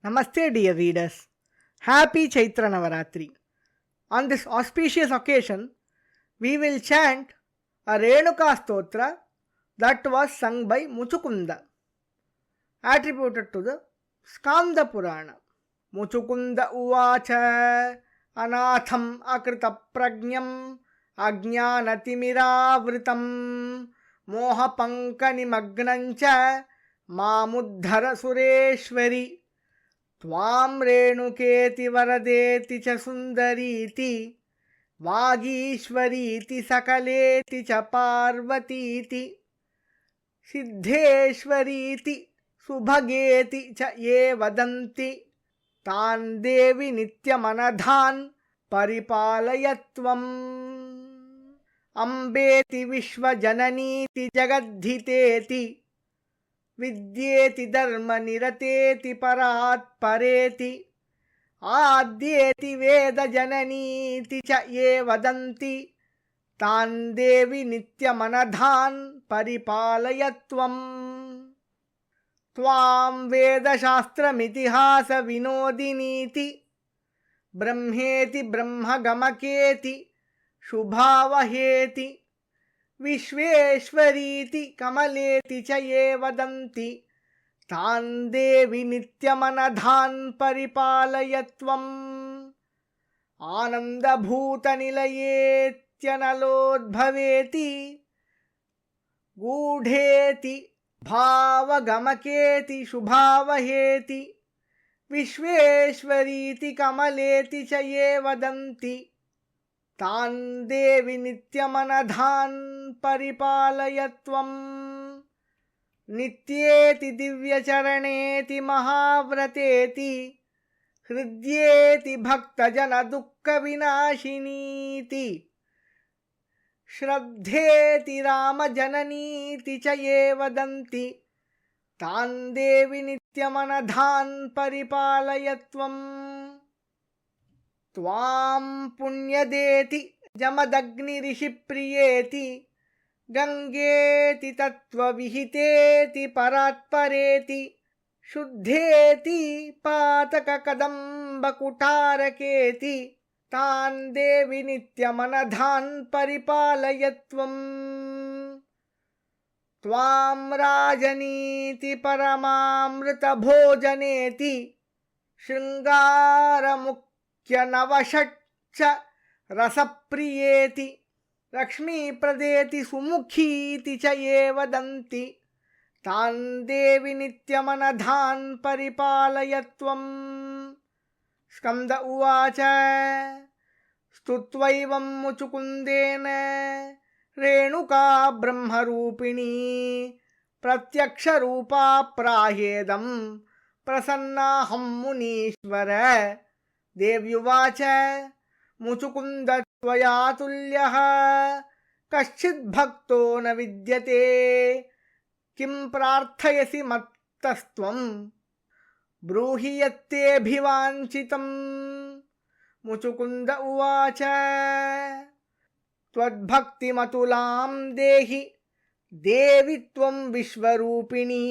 Namaste, dear readers. Happy Chaitra Navaratri. On this auspicious occasion, we will chant a Renuka Stotra that was sung by Muchukunda, attributed to the Skanda Purana. Muchukunda Uvacha Anatham Akrita Prajnam Ajnanatimiravritam Moha Pankani Magnancha Mamuddhara Sureshwari त्वां रेणुकेति वरदेति च सुन्दरीति वागीश्वरीति सकलेति च पार्वतीति सिद्धेश्वरीति सुभगेति च ये वदन्ति तान् देवि नित्यमनधान् परिपालय त्वम् अम्बेति विश्वजननीति जगद्धितेति विद्येति धर्मनिरतेति परात्परेति आद्येति वेदजननीति च ये वदन्ति तान् देवि नित्यमनधान् परिपालय त्वम् त्वां वेदशास्त्रमितिहासविनोदिनीति ब्रह्मेति ब्रह्मगमकेति शुभावहेति विश्वेश्वरीति कमलेति च ये वदन्ति तान् देवि नित्यमनधान् परिपालय त्वम् आनन्दभूतनिलयेत्यनलोद्भवेति गूढेति भावगमकेति शुभावहेति विश्वेश्वरीति कमलेति च ये वदन्ति तान् देवि नित्यमनधान् परिपालय त्वम् नित्येति दिव्यचरणेति महाव्रतेति हृद्येति भक्तजनदुःखविनाशिनीति श्रद्धेति रामजननीति च ये वदन्ति तान् देवि नित्यमनधान् परिपालय त्वम् त्वां पुण्यदेति जमदग्निऋषिप्रियेति गंगेति तत्त्वविहितेति परात्परेति शुद्धेति पातककदम्बकुटारकेति तान् देवि नित्यमनधान् परिपालय त्वम् त्वां राजनीति परमामृतभोजनेति शृङ्गारमुख्यनवषट्च रसप्रियेति लक्ष्मीप्रदेति सुमुखीति च ये वदन्ति तान् देवि नित्यमनधान् परिपालय त्वम् स्कन्द उवाच स्तुत्वैवं मुचुकुन्देन रेणुका ब्रह्मरूपिणी प्रत्यक्षरूपा प्राहेदं प्रसन्नाहं मुनीश्वर देव्युवाच मुचुकुन्द त्वया तुल्यः कश्चिद्भक्तो न विद्यते किं प्रार्थयसि मत्तस्त्वं ब्रूहि यत्तेऽभिवाञ्छितम् मुचुकुन्द उवाच त्वद्भक्तिमतुलां देहि देवि त्वं विश्वरूपिणी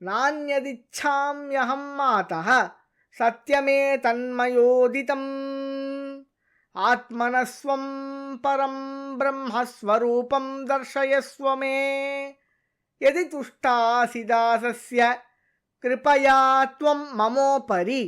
नान्यदिच्छाम्यहं मातः सत्यमेतन्मयोदितम् आत्मनस्वं परं ब्रह्मस्वरूपं दर्शयस्व मे यदि तुष्टासि दासस्य कृपया त्वं ममोपरि